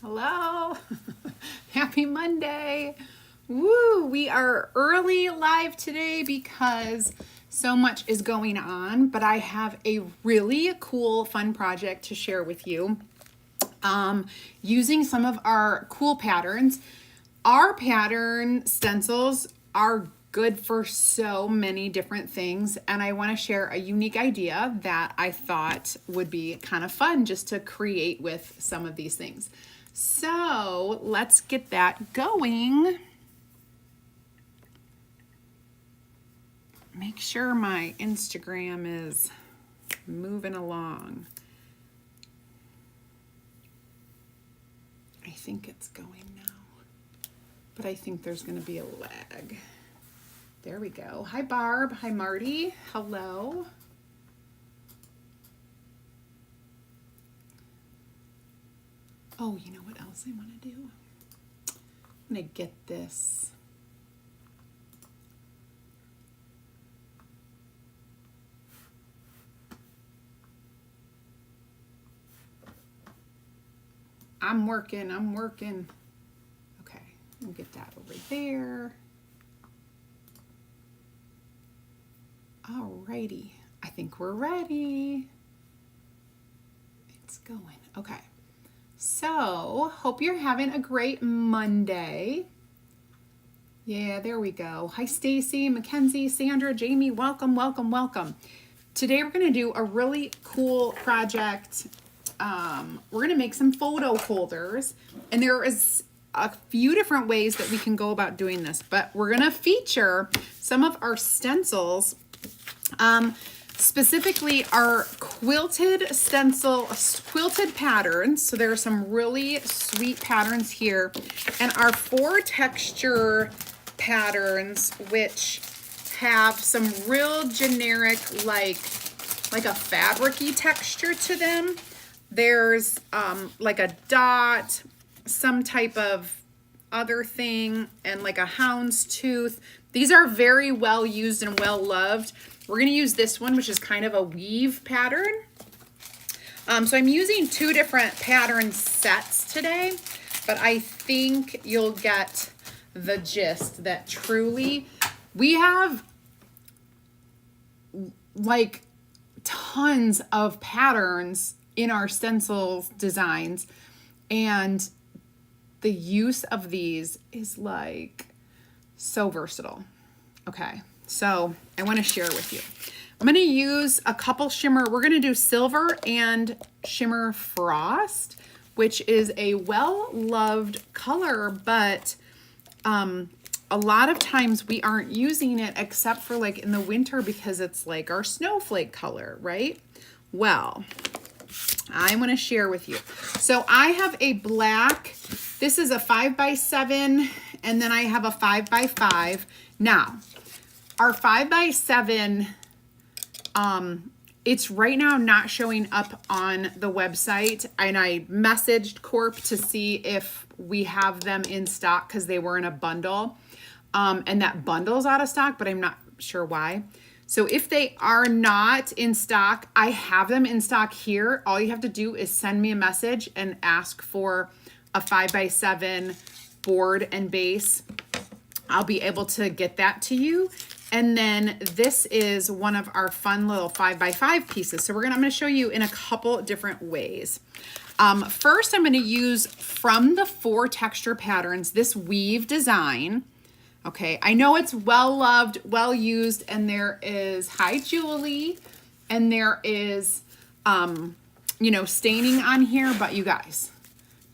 Hello. Happy Monday. Woo, we are early live today because so much is going on, but I have a really cool, fun project to share with you. Using some of our cool patterns. Our pattern stencils are good for so many different things, and I want to share a unique idea that I thought would be kind of fun just to create with some of these things. So let's get that going. Make sure my Instagram is moving along. I think it's going now, but I think there's going to be a lag. There we go. Hi, Barb. Hi, Marty. Hello. Oh, you know what else I want to do? I'm going to get this. I'm working. Okay, I'll get that over there. Alrighty, I think we're ready. It's going. Okay, so hope you're having a great Monday. Yeah, there we go. Hi, Stacy, Mackenzie, Sandra, Jamie. Welcome. Today we're going to do a really cool project. We're going to make some photo holders, and there is a few different ways that we can go about doing this, but we're going to feature some of our stencils, specifically our quilted patterns. So there are some really sweet patterns here, and our 4 texture patterns, which have some real generic, like a fabric-y texture to them. There's like a dot, some type of other thing, and like a hound's tooth. These are very well used and well loved. We're going to use this one, which is kind of a weave pattern. So I'm using 2 different pattern sets today, but I think you'll get the gist that truly we have like tons of patterns in our stencil designs, and the use of these is like so versatile. Okay, so I want to share with you. I'm going to use a couple shimmer. We're going to do silver and shimmer frost, which is a well-loved color, but a lot of times we aren't using it except for like in the winter because it's like our snowflake color, right? Well, I want to share with you. So I have a black, this is a 5x7, and then I have a 5x5. Now, our 5x7, it's right now not showing up on the website, and I messaged Corp to see if we have them in stock because they were in a bundle, and that bundle's out of stock, but I'm not sure why. So if they are not in stock, I have them in stock here. All you have to do is send me a message and ask for a 5x7 board and base. I'll be able to get that to you. And then this is one of our fun little 5x5 pieces. So I'm going to show you in a couple different ways. First, I'm going to use from the 4 texture patterns, this weave design. Okay, I know it's well loved, well used, and there is, hi Julie, and there is, staining on here, but you guys,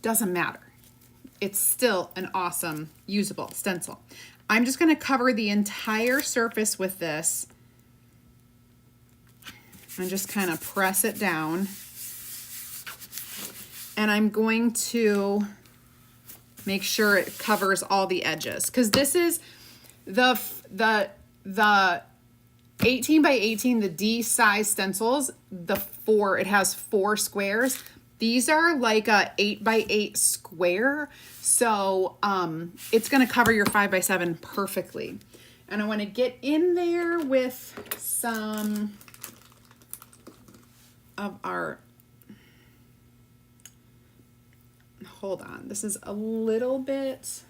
doesn't matter. It's still an awesome, usable stencil. I'm just going to cover the entire surface with this and just kind of press it down. And I'm going to make sure it covers all the edges, because this is the 18 by 18, the D size stencils, it has 4 squares. These are like a 8 by 8 square. So it's going to cover your 5x7 perfectly. And I want to get in there with some of our hold on, this is a little bit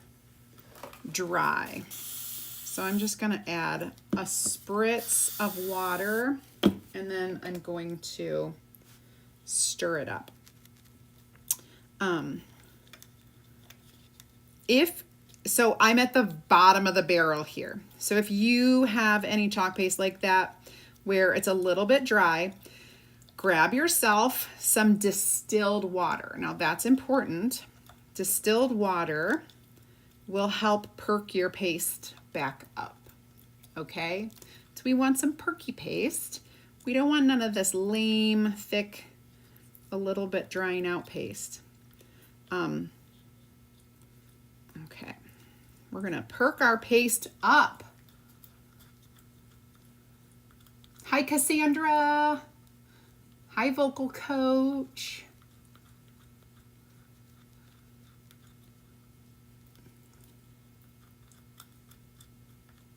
dry. So I'm just gonna add a spritz of water and then I'm going to stir it up. So I'm at the bottom of the barrel here. So if you have any chalk paste like that where it's a little bit dry, grab yourself some distilled water. Now that's important. Distilled water will help perk your paste back up, okay? So we want some perky paste. We don't want none of this lame, thick, a little bit drying out paste. Okay, we're gonna perk our paste up. Hi, Cassandra. Hi, vocal coach.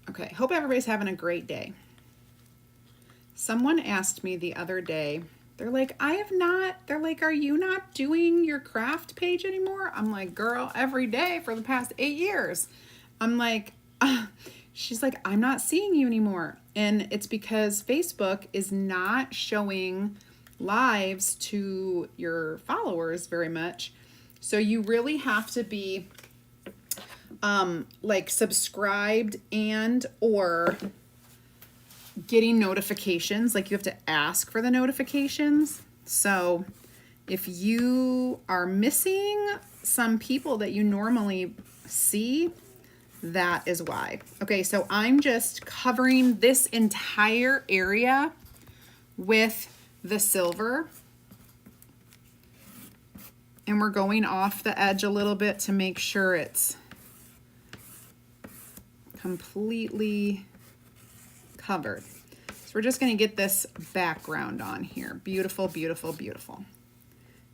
Okay, hope everybody's having a great day. Someone asked me the other day, they're like, they're like, are you not doing your craft page anymore? I'm like, girl, every day for the past 8 years. I'm like, she's like, I'm not seeing you anymore. And it's because Facebook is not showing lives to your followers very much. So you really have to be like subscribed and or getting notifications. Like you have to ask for the notifications. So if you are missing some people that you normally see, that is why. Okay, so I'm just covering this entire area with the silver. And we're going off the edge a little bit to make sure it's completely covered. So we're just going to get this background on here. Beautiful, beautiful, beautiful.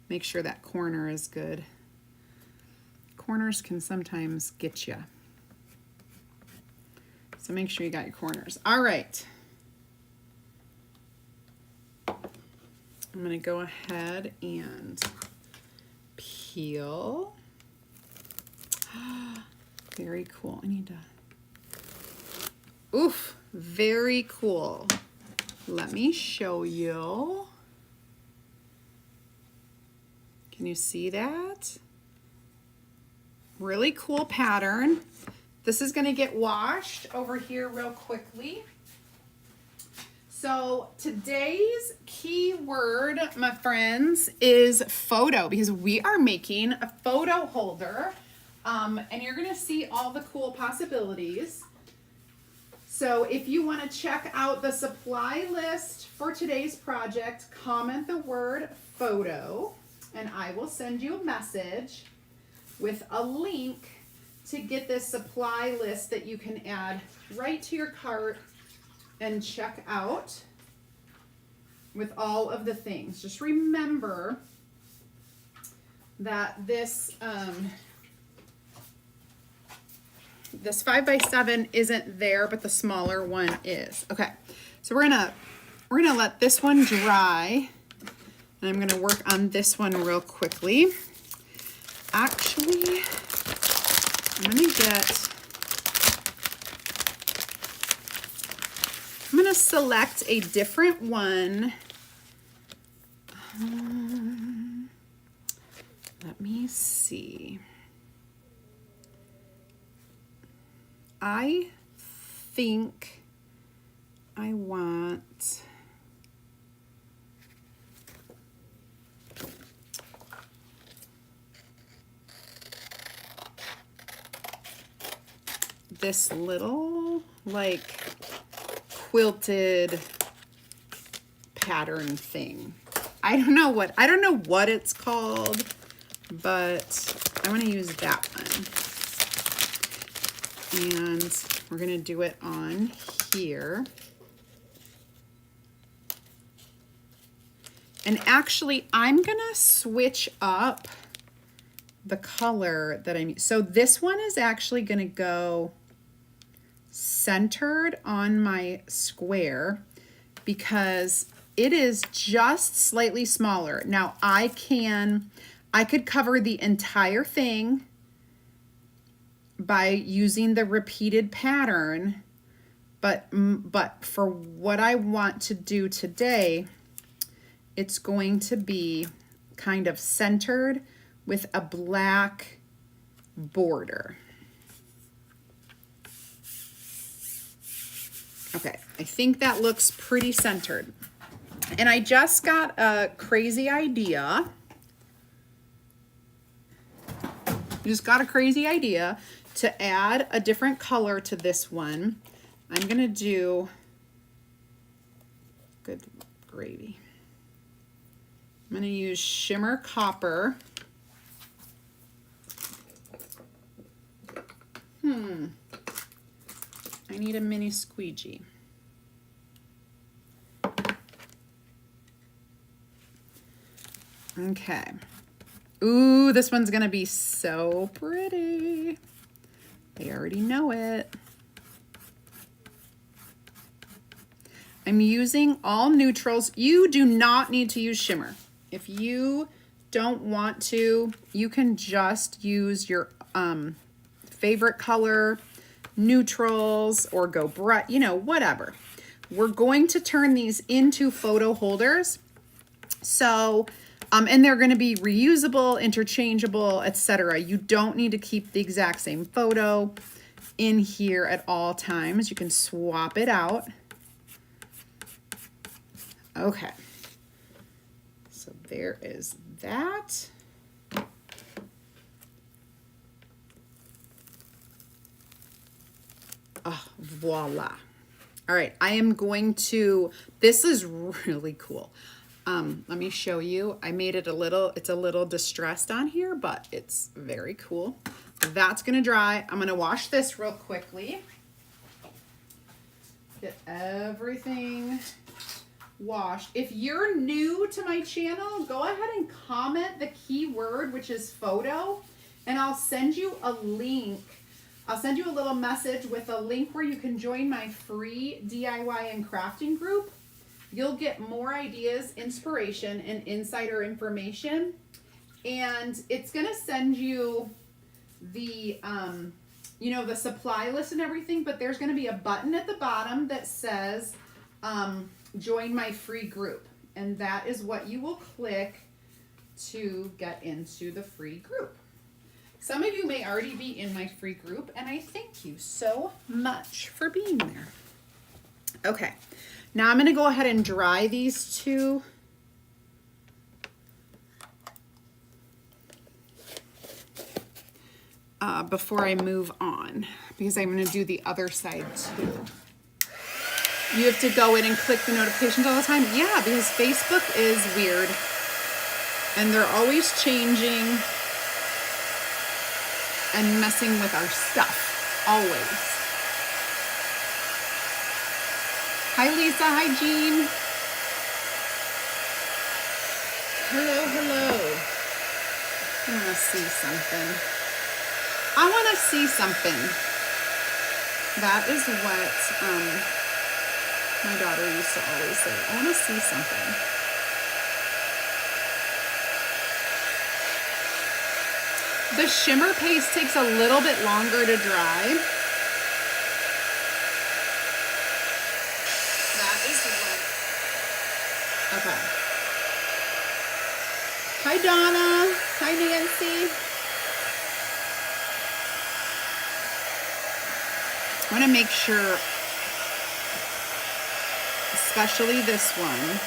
Make sure that corner is good. Corners can sometimes get you. So make sure you got your corners. All right. I'm going to go ahead and peel. Very cool. I need to... Oof, very cool. Let me show you. Can you see that? Really cool pattern. This is going to get washed over here real quickly. So today's key word, my friends, is photo, because we are making a photo holder, and you're going to see all the cool possibilities. So if you want to check out the supply list for today's project, comment the word photo, and I will send you a message with a link to get this supply list that you can add right to your cart and check out with all of the things. Just remember that this this 5x7 isn't there, but the smaller one is. Okay, so we're gonna let this one dry, and I'm gonna work on this one real quickly. Actually, I'm gonna select a different one. Let me see. I think I want this little like quilted pattern thing. I don't know what it's called, but I want to use that one. And we're going to do it on here. And actually, I'm going to switch up the color that I'm using. So this one is actually going to go centered on my square because it is just slightly smaller. Now I can I could cover the entire thing by using the repeated pattern, but for what I want to do today, it's going to be kind of centered with a black border. Okay, I think that looks pretty centered. And I just got a crazy idea. To add a different color to this one. I'm gonna do, good gravy. I'm gonna use Shimmer Copper. I need a mini squeegee. Okay. Ooh, this one's gonna be so pretty. I already know it. I'm using all neutrals. You do not need to use shimmer. If you don't want to, you can just use your favorite color, neutrals, or go bright, you know, whatever. We're going to turn these into photo holders. So, and they're going to be reusable, interchangeable, etc. You don't need to keep the exact same photo in here at all times. You can swap it out. Okay. So there is that. Oh, voila. All right, I am going to, this is really cool. Let me show you. I made it it's a little distressed on here, but it's very cool. That's gonna dry. I'm gonna wash this real quickly. Get everything washed. If you're new to my channel, go ahead and comment the keyword, which is photo, and I'll send you a link. I'll send you a little message with a link where you can join my free DIY and crafting group. You'll get more ideas, inspiration, and insider information. And it's gonna send you the, you know, the supply list and everything, but there's gonna be a button at the bottom that says, join my free group. And that is what you will click to get into the free group. Some of you may already be in my free group, and I thank you so much for being there. Okay, now I'm gonna go ahead and dry these two. Before I move on, because I'm gonna do the other side too. You have to go in and click the notifications all the time? Yeah, because Facebook is weird, and they're always changing and messing with our stuff, always. Hi, Lisa. Hi, Jean. Hello, hello. I want to see something. I want to see something. That is what my daughter used to always say. I want to see something. The shimmer paste takes a little bit longer to dry. That is what. Okay. Hi, Donna. Hi, Nancy. I want to make sure, especially this one.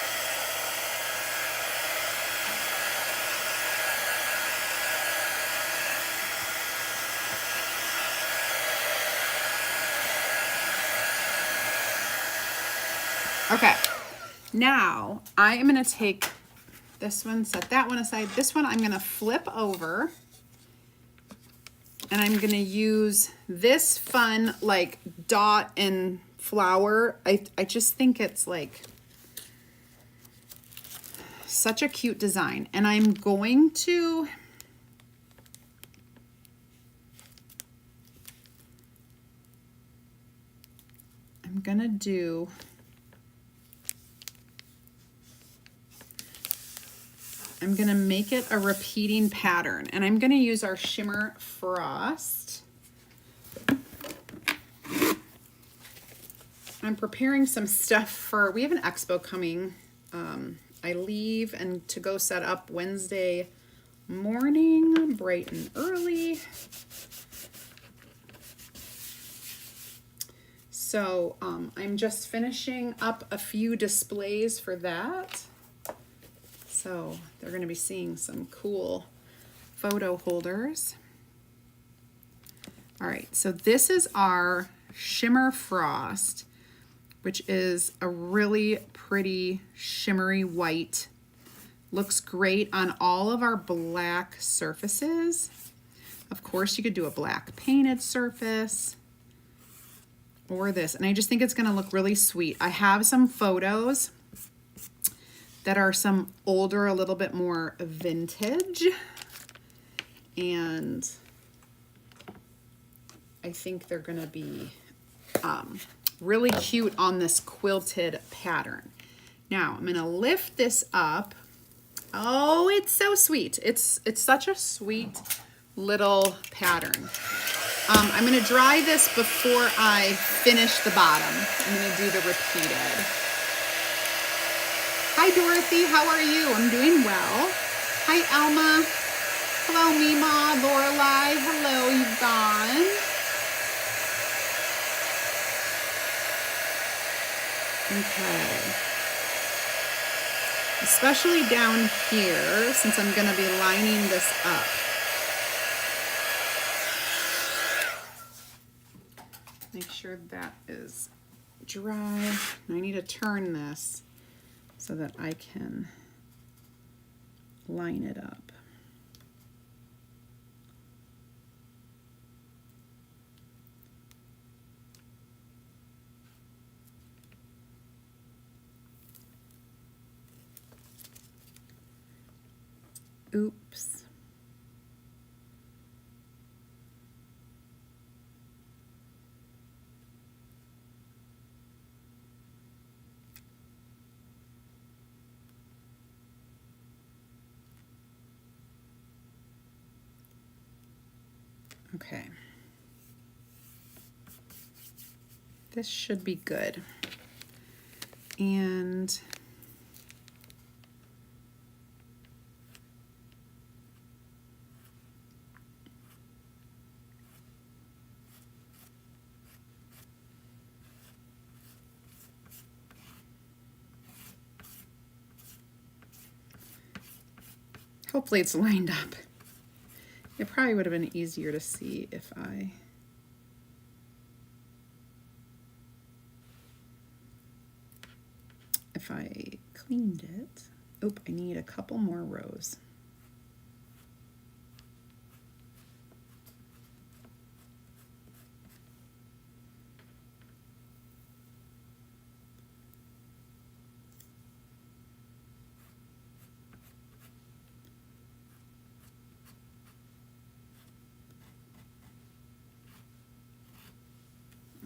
Okay, now I am going to take this one, set that one aside. This one I'm going to flip over, and I'm going to use this fun like dot and flower. I just think it's like such a cute design, and I'm going to do I'm gonna make it a repeating pattern, and I'm gonna use our Shimmer Frost. I'm preparing some stuff for, we have an expo coming. I leave and to go set up Wednesday morning, bright and early. So I'm just finishing up a few displays for that. So they're going to be seeing some cool photo holders. All right, so this is our Shimmer Frost, which is a really pretty shimmery white. Looks great on all of our black surfaces. Of course, you could do a black painted surface or this, and I just think it's gonna look really sweet. I have some photos that are some older, a little bit more vintage, and I think they're gonna be really cute on this quilted pattern. Now I'm gonna lift this up. Oh, it's so sweet. It's such a sweet little pattern. I'm gonna dry this before I finish the bottom. I'm gonna do the repeated. Hi Dorothy, how are you? I'm doing well. Hi Elma. Hello Mima, Lorelai. Hello Yvonne. Okay. Especially down here, since I'm gonna be lining this up. Make sure that is dry. I need to turn this so that I can line it up. Oops. Okay. This should be good. And hopefully it's lined up. It probably would have been easier to see if I cleaned it. Oop, I need a couple more rows.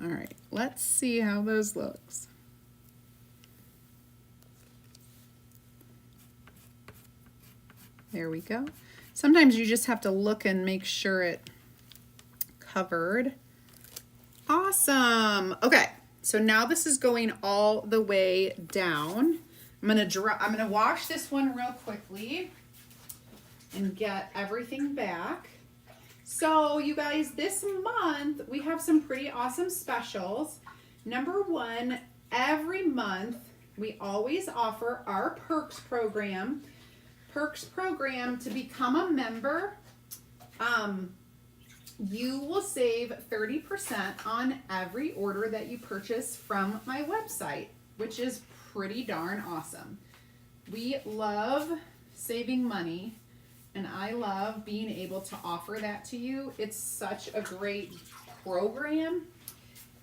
All right, let's see how those looks. There we go. Sometimes you just have to look and make sure it covered. Awesome. Okay, so now this is going all the way down. I'm gonna wash this one real quickly and get everything back. So you guys, this month we have some pretty awesome specials. Number one, every month we always offer our perks program. Perks program, to become a member, you will save 30% on every order that you purchase from my website, which is pretty darn awesome. We love saving money, and I love being able to offer that to you. It's such a great program.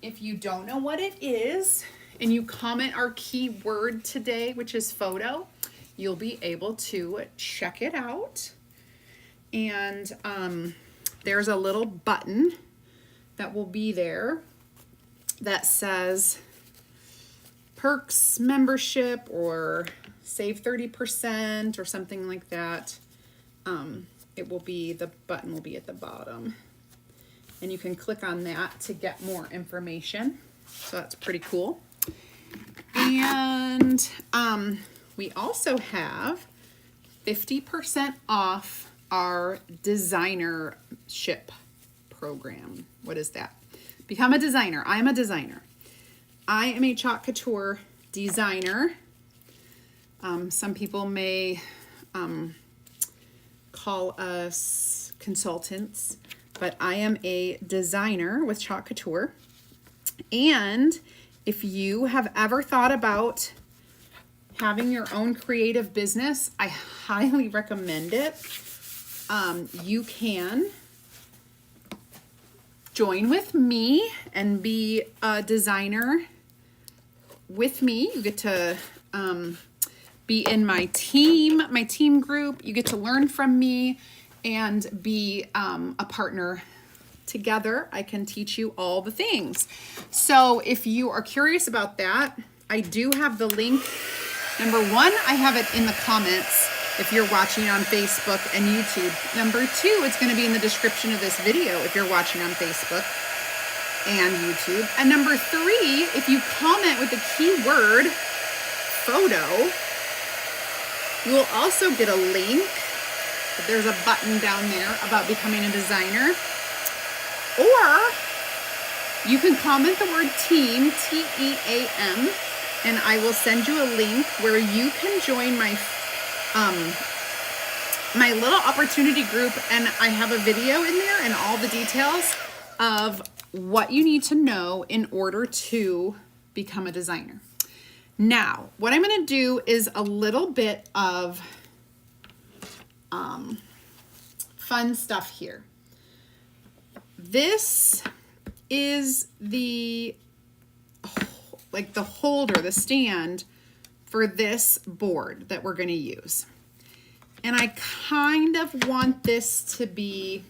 If you don't know what it is and you comment our keyword today, which is photo, you'll be able to check it out. And there's a little button that will be there that says perks membership or save 30% or something like that, it will be, the button will be at the bottom. And you can click on that to get more information. So that's pretty cool. And we also have 50% off our designership program. What is that? Become a designer. I am a designer. I am a Chalk Couture designer. Some people may call us consultants, but I am a designer with Chalk Couture. And if you have ever thought about having your own creative business, I highly recommend it. You can join with me and be a designer with me. You get to be in my team group. You get to learn from me and be a partner. Together, I can teach you all the things. So if you are curious about that, I do have the link. Number one, I have it in the comments if you're watching on Facebook and YouTube. Number two, it's going to be in the description of this video if you're watching on Facebook and YouTube. And number three, if you comment with the keyword photo, you will also get a link. There's a button down there about becoming a designer. Or you can comment the word team, T-E-A-M, and I will send you a link where you can join my my little opportunity group, and I have a video in there and all the details of what you need to know in order to become a designer. Now, what I'm going to do is a little bit of fun stuff here. This is the holder, the stand for this board that we're going to use. And I kind of want this to be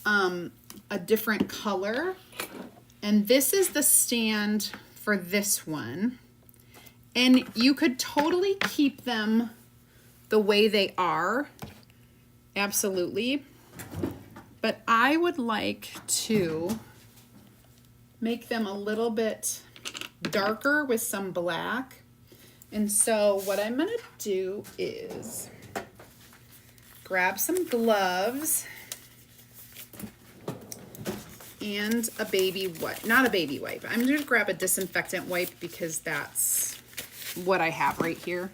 a different color. And this is the stand for this one. And you could totally keep them the way they are. Absolutely. But I would like to make them a little bit darker with some black. And so what I'm going to do is grab some gloves and a baby wipe. Not a baby wipe. I'm going to grab a disinfectant wipe because that's what I have right here.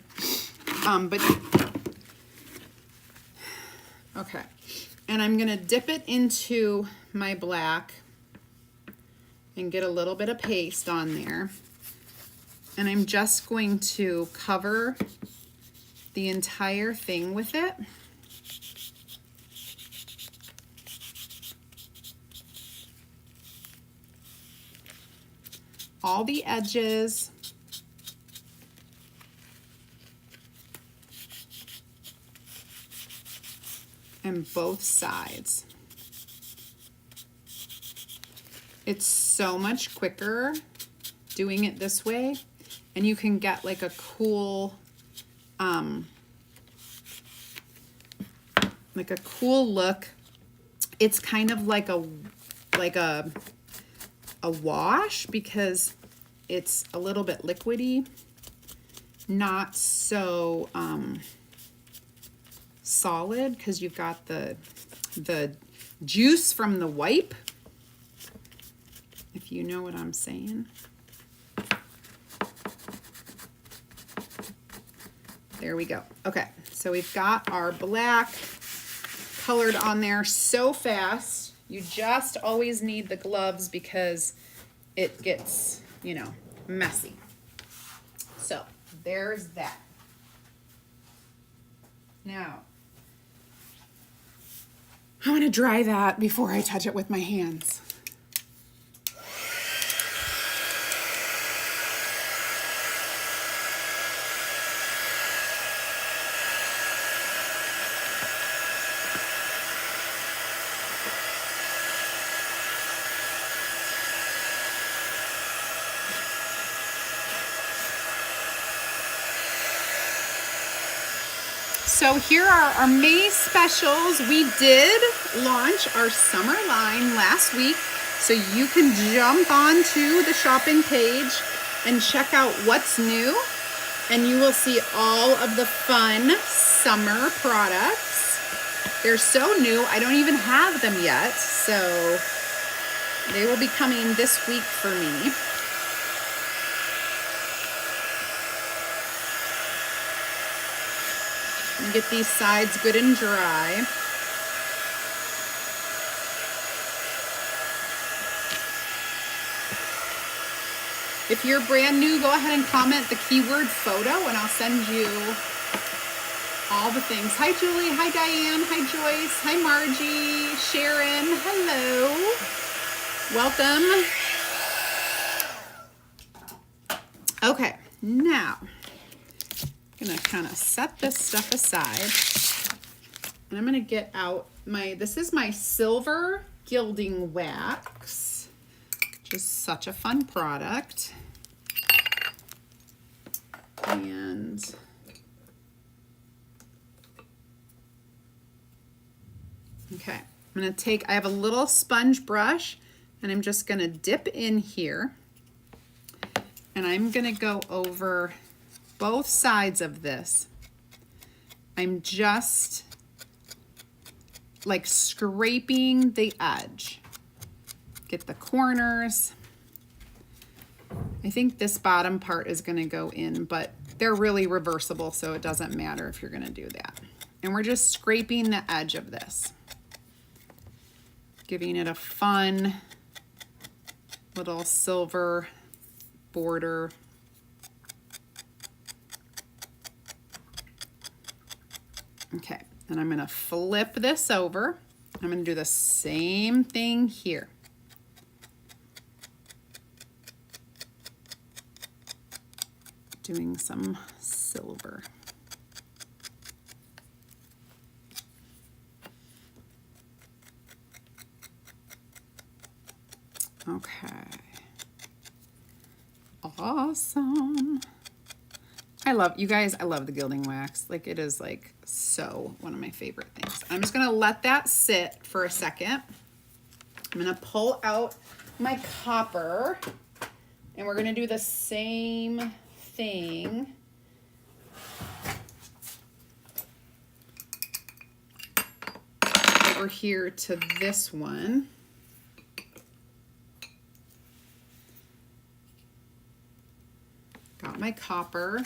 Okay. And I'm going to dip it into my black and get a little bit of paste on there. And I'm just going to cover the entire thing with it. All the edges. And both sides. It's so much quicker doing it this way, and you can get like a cool look. It's kind of like a wash because it's a little bit liquidy, not so solid because you've got the juice from the wipe, if you know what I'm saying. There we go. Okay, so we've got our black colored on there so fast. You just always need the gloves because it gets, you know, messy. So there's that. Now, I want to dry that before I touch it with my hands. So here are our May specials. We did launch our summer line last week, so you can jump onto the shopping page and check out what's new, and you will see all of the fun summer products. They're so new, I don't even have them yet, so they will be coming this week for me. And get these sides good and dry. If you're brand new, go ahead and comment the keyword photo and I'll send you all the things. Hi Julie, hi Diane, hi Joyce, hi Margie, Sharon, hello. Welcome. Okay, now I'm gonna kind of set this stuff aside and I'm gonna get out this is my silver gilding wax, which is such a fun product. And okay, I'm gonna I have a little sponge brush and I'm just gonna dip in here and I'm gonna go over both sides of this. I'm just like scraping the edge. Get the corners. I think this bottom part is gonna go in, but they're really reversible, so it doesn't matter if you're gonna do that. And we're just scraping the edge of this, giving it a fun little silver border. Okay, and I'm gonna flip this over. I'm gonna do the same thing here. Doing some silver. Okay. Awesome. I love, you guys, I love the gilding wax. Like, it is like so one of my favorite things. I'm just gonna let that sit for a second. I'm gonna pull out my copper and we're gonna do the same thing. Over here to this one. Got my copper.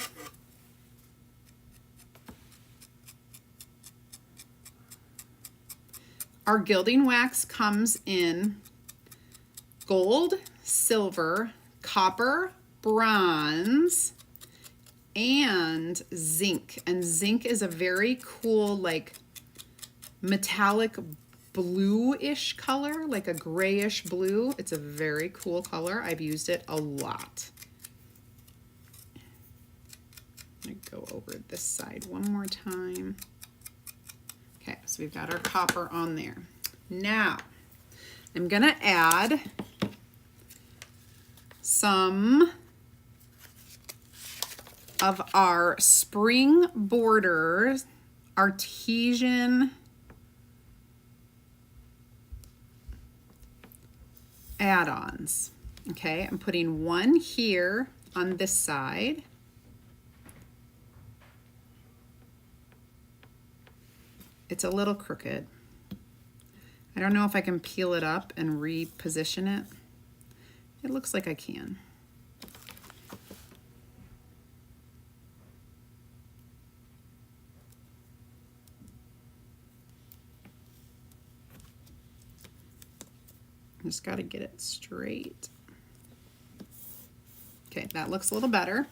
Our gilding wax comes in gold, silver, copper, bronze, and zinc. And zinc is a very cool, like metallic blue-ish color, like a grayish blue. It's a very cool color. I've used it a lot. I'm gonna go over this side one more time. Okay, so we've got our copper on there. Now, I'm gonna add some of our Spring Borders artesian add-ons. Okay, I'm putting one here on this side. It's a little crooked. I don't know if I can peel it up and reposition it. It looks like I can. Just got to get it straight. Okay, that looks a little better.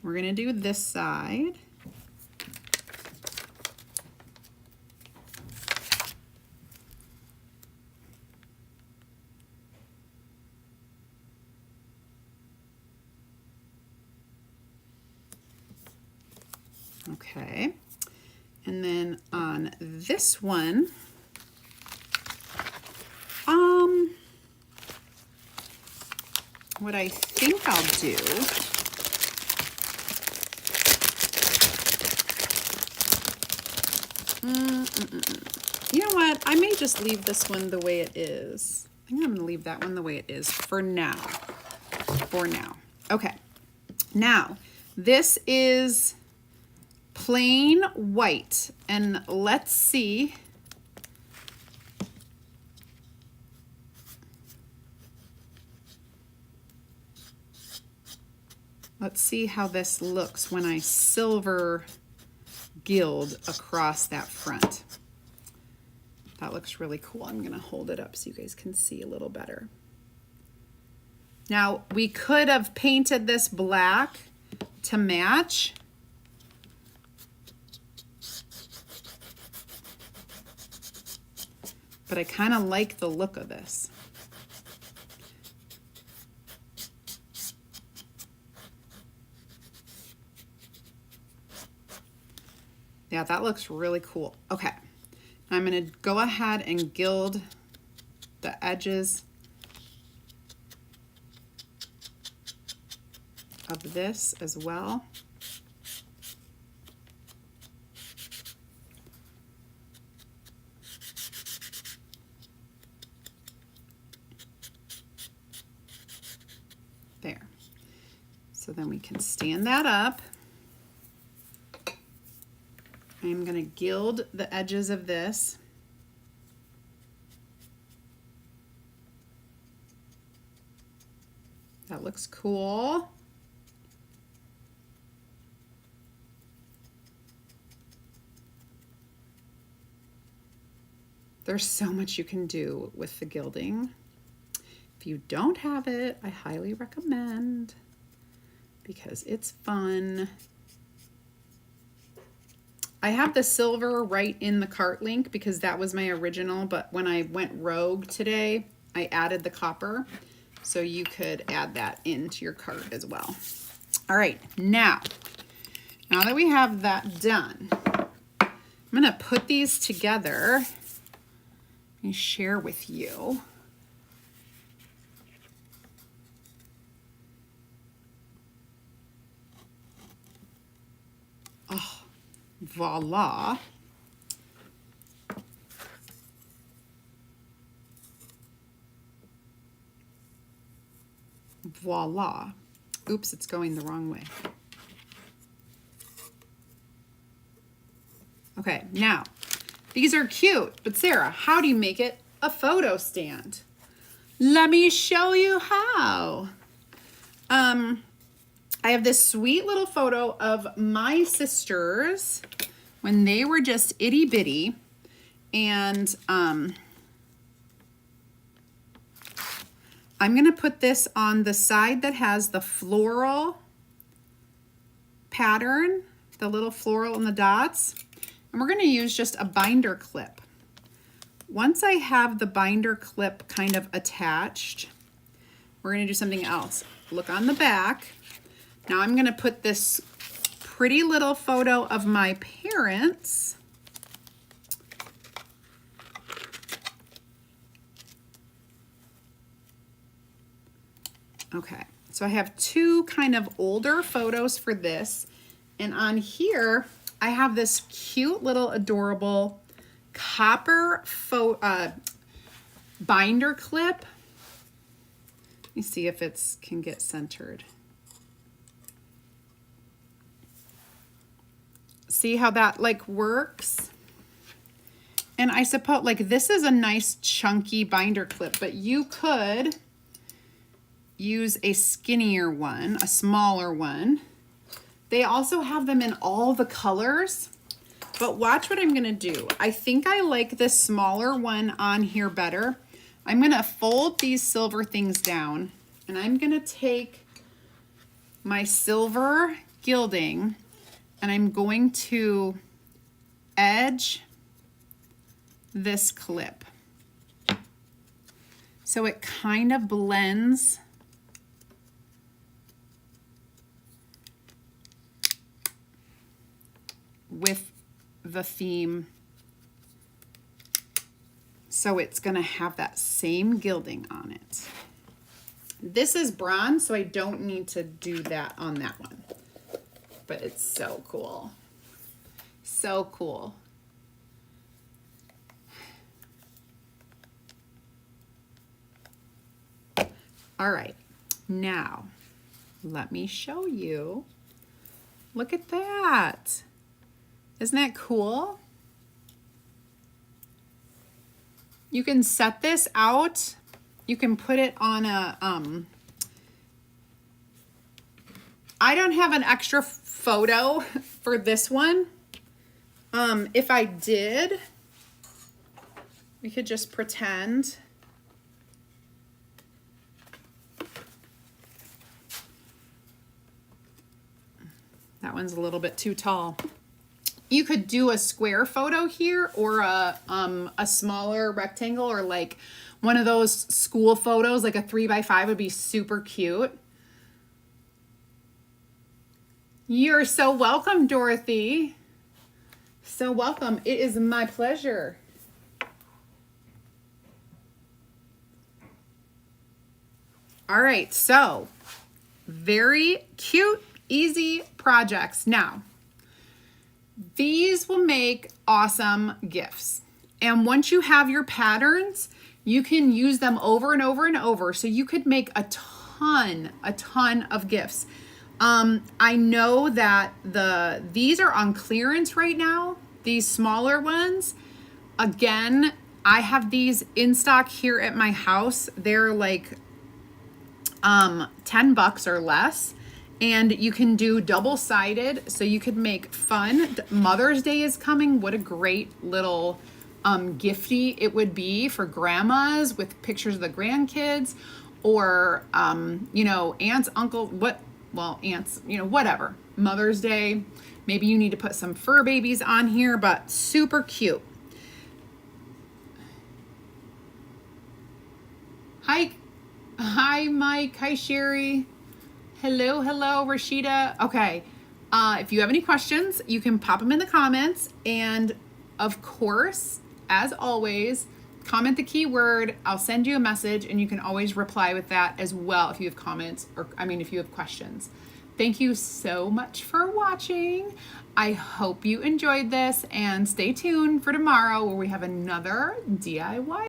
We're going to do this side. Okay, and then on this one, what I think I'll do You know what? I may just leave this one the way it is. I think I'm going to leave that one the way it is for now. For now. Okay. Now, this is plain white. And let's see. Let's see how this looks when I silver gild across that front. That looks really cool. I'm going to hold it up so you guys can see a little better. Now, we could have painted this black to match. But I kind of like the look of this. Yeah, that looks really cool. Okay, I'm going to go ahead and gild the edges of this as well. There. So then we can stand that up. I'm going to gild the edges of this. That looks cool. There's so much you can do with the gilding. If you don't have it, I highly recommend because it's fun. I have the silver right in the cart link because that was my original, but when I went rogue today, I added the copper, so you could add that into your cart as well. All right, now that we have that done, I'm gonna put these together and share with you. Oh. Voila. Voila. Oops, it's going the wrong way. Okay, now, these are cute, but Sarah, how do you make it a photo stand? Let me show you how. I have this sweet little photo of my sisters when they were just itty bitty, and I'm gonna put this on the side that has the floral pattern, the little floral and the dots, and we're gonna use just a binder clip. Once I have the binder clip kind of attached, we're gonna do something else. Look on the back. Now I'm gonna put this pretty little photo of my parents. Okay, so I have two kind of older photos for this. And on here, I have this cute little adorable copper binder clip. Let me see if it can get centered. See how that like works? And I suppose like this is a nice chunky binder clip, but you could use a skinnier one, a smaller one. They also have them in all the colors, but watch what I'm gonna do. I think I like this smaller one on here better. I'm gonna fold these silver things down, and I'm gonna take my silver gilding and I'm going to edge this clip so it kind of blends with the theme, so it's going to have that same gilding on it. This is bronze, so I don't need to do that on that one, but it's so cool. So cool. All right, now let me show you. Look at that. Isn't that cool? You can set this out. You can put it on a, I don't have an extra photo for this one. If I did, we could just pretend. That one's a little bit too tall. You could do a square photo here, or a smaller rectangle, or like one of those school photos, like a 3x5 would be super cute. You're so welcome, Dorothy. So welcome. It is my pleasure. All right, so very cute, easy projects. Now, these will make awesome gifts. And once you have your patterns, you can use them over and over and over. So you could make a ton of gifts. I know that these are on clearance right now, these smaller ones. Again, I have these in stock here at my house. They're like $10 or less. And you can do double-sided, so you could make fun. Mother's Day is coming. What a great little gifty it would be for grandmas with pictures of the grandkids, or you know, aunts, uncle, aunts, you know, whatever. Mother's Day, maybe you need to put some fur babies on here, but super cute. Hi Mike. Hi Sherry. Hello, Rashida. Okay, if you have any questions, you can pop them in the comments. And of course, as always, comment the keyword. I'll send you a message, and you can always reply with that as well if you have comments, or if you have questions. Thank you so much for watching. I hope you enjoyed this, and stay tuned for tomorrow where we have another DIY